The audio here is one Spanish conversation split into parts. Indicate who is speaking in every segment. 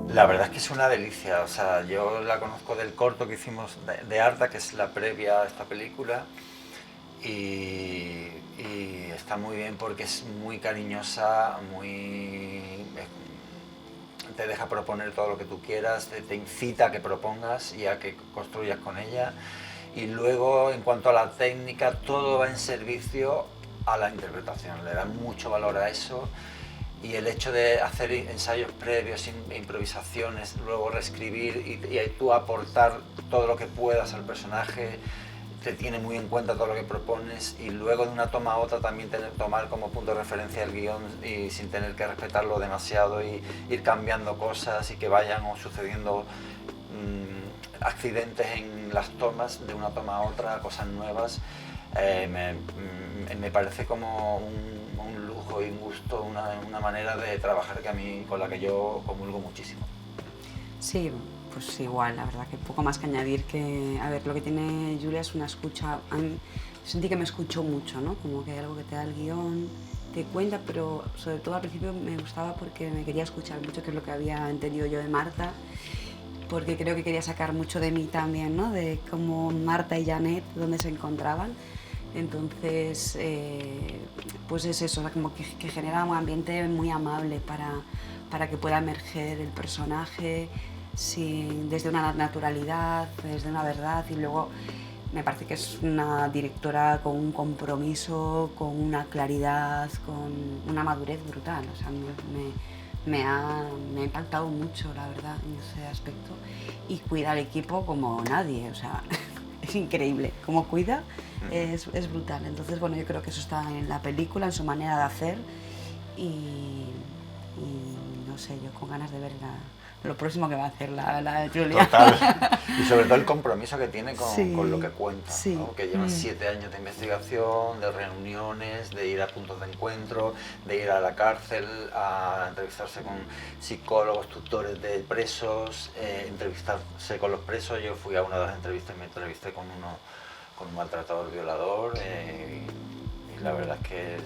Speaker 1: La verdad es que es una delicia, o sea, yo la conozco del corto que hicimos de Arda, que es la previa a esta película, y está muy bien porque es muy cariñosa, te deja proponer todo lo que tú quieras, te incita a que propongas y a que construyas con ella. Y luego, en cuanto a la técnica, todo va en servicio a la interpretación, le dan mucho valor a eso. Y el hecho de hacer ensayos previos, improvisaciones, luego reescribir y tú aportar todo lo que puedas al personaje, te tiene muy en cuenta todo lo que propones, y luego de una toma a otra también tomar como punto de referencia el guión y sin tener que respetarlo demasiado y ir cambiando cosas y que vayan sucediendo accidentes en las tomas de una toma a otra, cosas nuevas. Me parece como un lujo y un gusto, una manera de trabajar que a mí, con la que yo comulgo muchísimo.
Speaker 2: Sí, pues igual, la verdad que poco más que añadir. Que, a ver, lo que tiene Julia es una escucha. A mí sentí que me escuchó mucho, ¿no? Como que hay algo que te da el guión, te cuenta, pero sobre todo al principio me gustaba porque me quería escuchar mucho, que es lo que había entendido yo de Marta, porque creo que quería sacar mucho de mí también, ¿no? De cómo Marta y Janet, dónde se encontraban. Entonces, pues es eso, o sea, como que genera un ambiente muy amable para que pueda emerger el personaje desde una naturalidad, desde una verdad. Y luego me parece que es una directora con un compromiso, con una claridad, con una madurez brutal. O sea, me ha impactado mucho, la verdad, en ese aspecto. Y cuida al equipo como nadie, o sea, es increíble. Como cuida, es brutal. Entonces, bueno, yo creo que eso está en la película, en su manera de hacer. Y no sé, yo con ganas de ver lo próximo que va a hacer la Julia.
Speaker 1: Total. Y sobre todo el compromiso que tiene
Speaker 2: Sí,
Speaker 1: con lo que cuenta,
Speaker 2: sí.
Speaker 1: ¿no? Que lleva 7 años de investigación, de reuniones, de ir a puntos de encuentro, de ir a la cárcel a entrevistarse con psicólogos, tutores de presos, entrevistarse con los presos. Yo fui a una de las entrevistas y me entrevisté con un maltratador violador, y la verdad es que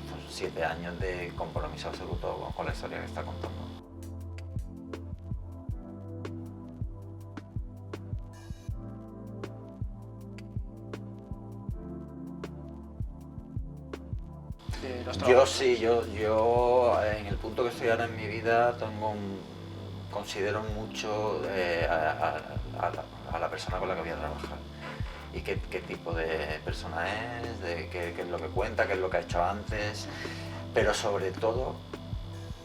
Speaker 1: son 7 años de compromiso absoluto con la historia que está contando. Yo sí, yo en el punto que estoy ahora en mi vida considero mucho a la persona con la que voy a trabajar y qué tipo de persona es, qué es lo que cuenta, qué es lo que ha hecho antes, pero sobre todo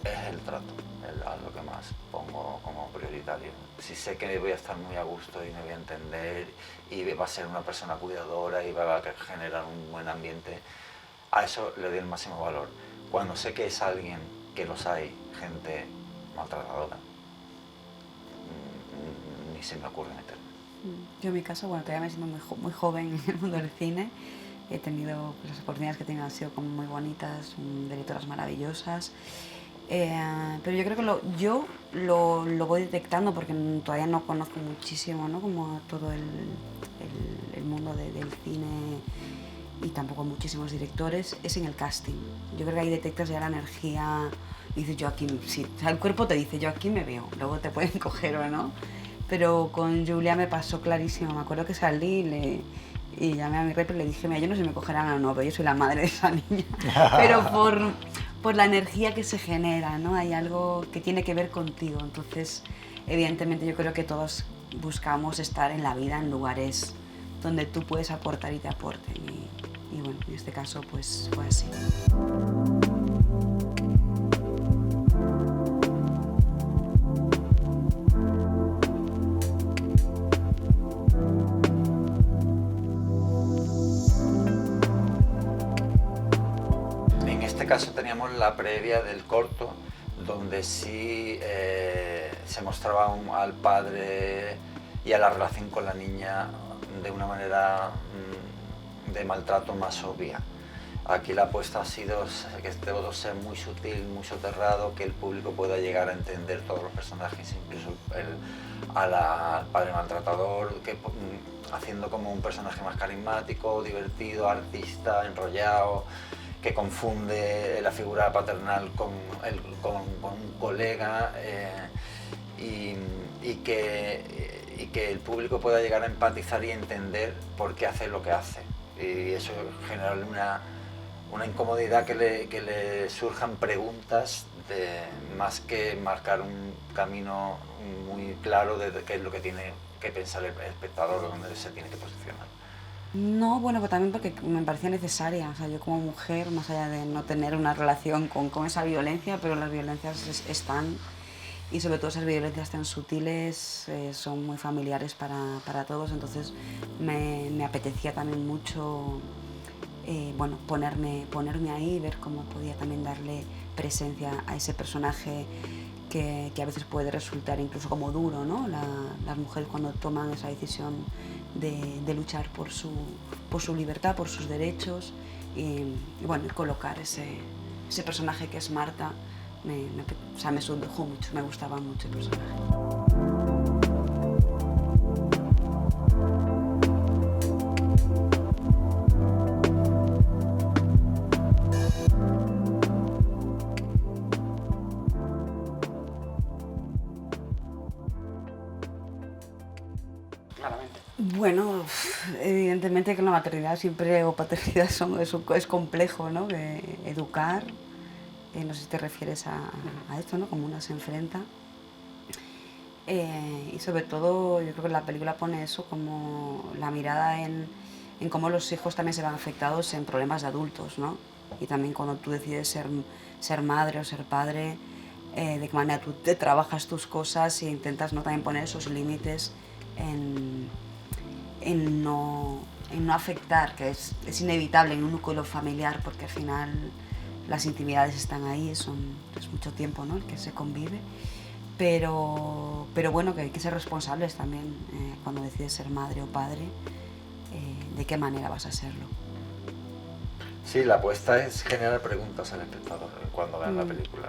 Speaker 1: es el trato, es lo que más pongo como prioritario. Si sé que voy a estar muy a gusto y me voy a entender y va a ser una persona cuidadora y va a generar un buen ambiente, a eso le doy el máximo valor. Cuando sé que es alguien, que los hay, gente maltratadora, ni se me ocurre meterme.
Speaker 2: Yo en mi caso, bueno, todavía me siento muy joven en el mundo del cine. He tenido, pues, las oportunidades que he tenido han sido como muy bonitas, directoras maravillosas. Pero yo creo que yo lo voy detectando porque todavía no conozco muchísimo, ¿no? Como todo el mundo del cine, y tampoco muchísimos directores, es en el casting. Yo creo que ahí detectas ya la energía y dices, yo aquí, sí, o sea, el cuerpo te dice, yo aquí me veo, luego te pueden coger o no. Pero con Julia me pasó clarísimo, me acuerdo que salí y llamé a mi rep y le dije, mira, yo no sé si me cogerán o no, pero yo soy la madre de esa niña. Pero por la energía que se genera, ¿no? Hay algo que tiene que ver contigo. Entonces, evidentemente yo creo que todos buscamos estar en la vida en lugares donde tú puedes aportar y te aporten. Y bueno, en este caso pues fue así.
Speaker 1: En este caso teníamos la previa del corto, donde sí se mostraba al padre y a la relación con la niña de una manera de maltrato más obvia. Aquí la apuesta ha sido que todo sea muy sutil, muy soterrado, que el público pueda llegar a entender todos los personajes, incluso al padre maltratador, haciendo como un personaje más carismático, divertido, artista, enrollado, que confunde la figura paternal con un colega, y que el público pueda llegar a empatizar y entender por qué hace lo que hace. Y eso genera una incomodidad, que le surjan preguntas más que marcar un camino muy claro de qué es lo que tiene que pensar el espectador o dónde se tiene que posicionar.
Speaker 2: No, bueno, pero también porque me parecía necesaria. O sea, yo como mujer, más allá de no tener una relación con esa violencia, pero las violencias están, y sobre todo esas violencias tan sutiles son muy familiares para todos. Entonces me apetecía también mucho bueno, ponerme ahí, ver cómo podía también darle presencia a ese personaje que a veces puede resultar incluso como duro, ¿no? Las mujeres cuando toman esa decisión de luchar por su libertad, por sus derechos, y bueno, y colocar ese personaje que es Marta, o sea, me sedujo mucho, me gustaba mucho el personaje. Bueno, evidentemente que la maternidad siempre o paternidad es complejo, ¿no? De educar, no sé si te refieres a esto, ¿no? Como una se enfrenta. Y sobre todo yo creo que la película pone eso, como la mirada en cómo los hijos también se van afectados en problemas de adultos, ¿no? Y también cuando tú decides ser madre o ser padre, de qué manera tú te trabajas tus cosas e intentas, ¿no?, también poner esos límites en no afectar, que es inevitable en un núcleo familiar, porque al final las intimidades están ahí, es mucho tiempo, ¿no?, el que se convive, pero bueno, que hay que ser responsables también cuando decides ser madre o padre, de qué manera vas a serlo.
Speaker 1: Sí, la apuesta es generar preguntas al espectador cuando vean la película.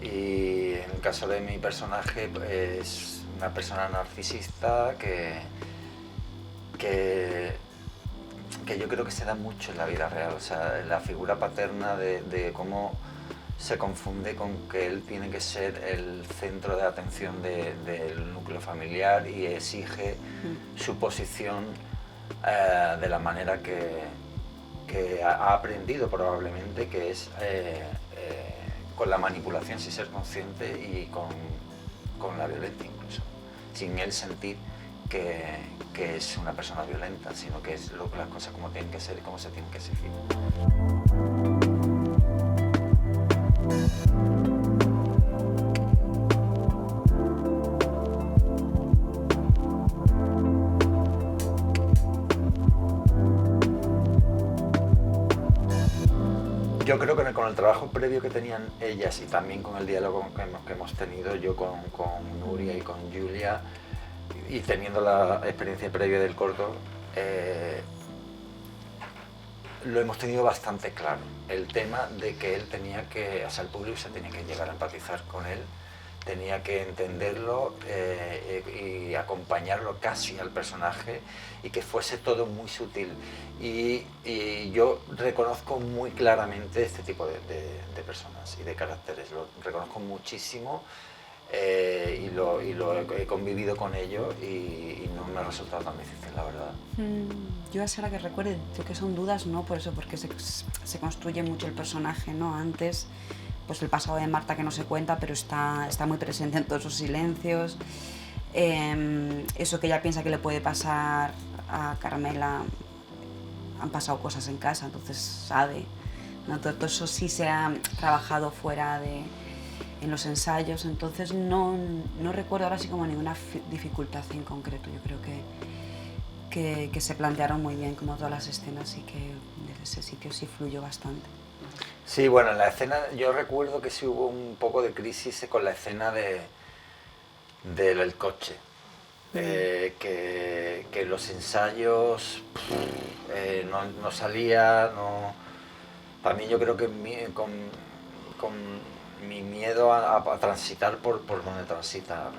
Speaker 1: Y en el caso de mi personaje, es una persona narcisista que yo creo que se da mucho en la vida real. O sea, la figura paterna de cómo se confunde con que él tiene que ser el centro de atención del núcleo familiar y exige su posición de la manera que ha aprendido probablemente, que es con la manipulación sin ser consciente y con la violencia incluso, sin él sentir que es una persona violenta, sino que es las cosas como tienen que ser y cómo se tienen que exigir. Yo creo que con el trabajo previo que tenían ellas y también con el diálogo que hemos tenido yo con Nuria y con Julia, y teniendo la experiencia previa del corto, lo hemos tenido bastante claro. El tema de que él tenía que, o sea, el público se tenía que llegar a empatizar con él, tenía que entenderlo y acompañarlo casi al personaje, y que fuese todo muy sutil. Y yo reconozco muy claramente este tipo de personas y de caracteres, lo reconozco muchísimo, y lo he convivido con ello y no me ha resultado tan difícil, la verdad.
Speaker 2: Yo a Sara que recuerde, yo que son dudas, no, por eso, porque se construye mucho el personaje, ¿no? Antes, pues el pasado de Marta que no se cuenta, pero está muy presente en todos esos silencios. Eso que ella piensa que le puede pasar a Carmela, han pasado cosas en casa, entonces sabe, ¿no? Todo eso sí se ha trabajado fuera en los ensayos, entonces no recuerdo ahora sí como ninguna dificultad en concreto. Yo creo que se plantearon muy bien como todas las escenas, y que desde ese sitio sí fluyó bastante.
Speaker 1: Sí, bueno, en la escena yo recuerdo que sí hubo un poco de crisis con la escena del coche, que los ensayos no salía, no. Para mí, yo creo que con mi miedo a transitar por donde transita,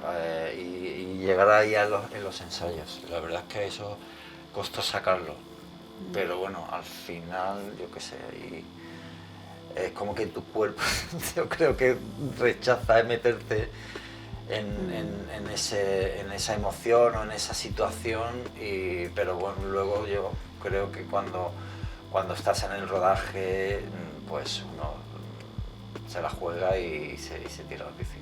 Speaker 1: y llegar ahí en los ensayos, la verdad es que eso costó sacarlo. Pero bueno, al final, yo qué sé, y es como que tu cuerpo, yo creo que rechaza meterte en esa emoción o en esa situación, pero bueno, luego yo creo que cuando estás en el rodaje, pues uno se la juega y se tira a la piscina.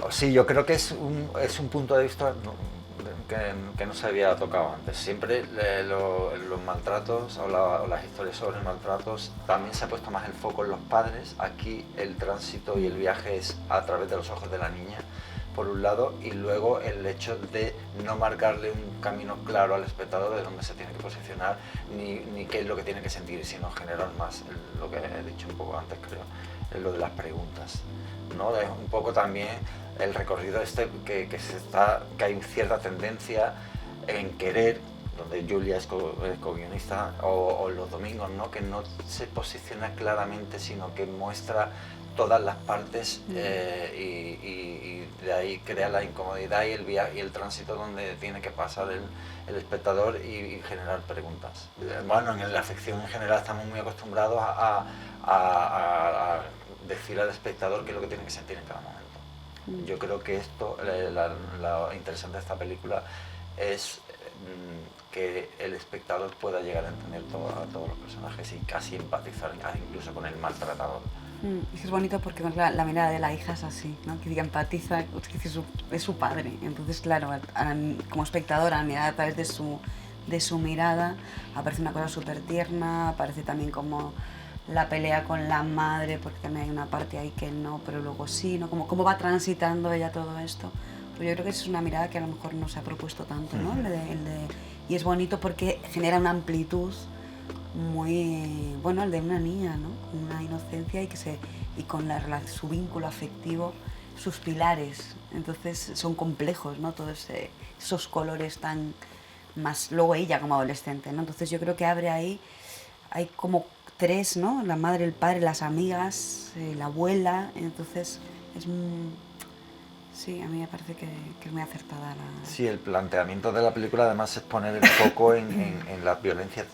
Speaker 1: Sí, yo creo que es un punto de vista que no se había tocado antes. Siempre los maltratos o las historias sobre maltratos también se ha puesto más el foco en los padres. Aquí el tránsito y el viaje es a través de los ojos de la niña, por un lado, y luego el hecho de no marcarle un camino claro al espectador de dónde se tiene que posicionar ni qué es lo que tiene que sentir, sino generar más lo que he dicho un poco antes, creo, es lo de las preguntas, ¿no? Es un poco también el recorrido que hay cierta tendencia en querer, donde Julia es co-guionista, o Los Domingos, ¿no? Que no se posiciona claramente, sino que muestra todas las partes y de ahí crea la incomodidad y el viaje y el tránsito donde tiene que pasar el espectador y generar preguntas. Bueno, en la ficción en general estamos muy acostumbrados a decir al espectador qué es lo que tiene que sentir en cada momento. Yo creo que esto, lo interesante de esta película es que el espectador pueda llegar a entender a todos los personajes y casi empatizar incluso con el maltratador.
Speaker 2: Es bonito porque la mirada de la hija es así, ¿no? Que empatiza, es su padre. Entonces, claro, como espectadora, al mirar a través de su mirada, aparece una cosa súper tierna, aparece también como la pelea con la madre, porque también hay una parte ahí que no, pero luego sí, ¿no? Cómo va transitando ella todo esto. Pues yo creo que es una mirada que a lo mejor no se ha propuesto tanto, ¿no? Y es bonito porque genera una amplitud muy, bueno, el de una niña, ¿no? Con una inocencia y con su vínculo afectivo, sus pilares. Entonces son complejos, ¿no? Todos esos colores tan más, luego ella como adolescente, ¿no? Entonces yo creo que abre ahí, hay como tres, ¿no? La madre, el padre, las amigas, la abuela. Entonces sí, a mí me parece que es muy acertada
Speaker 1: Sí, el planteamiento de la película además es poner el foco en la violencia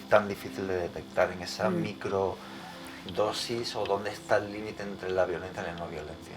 Speaker 1: tan difícil de detectar, en esa microdosis o dónde está el límite entre la violencia y la no violencia.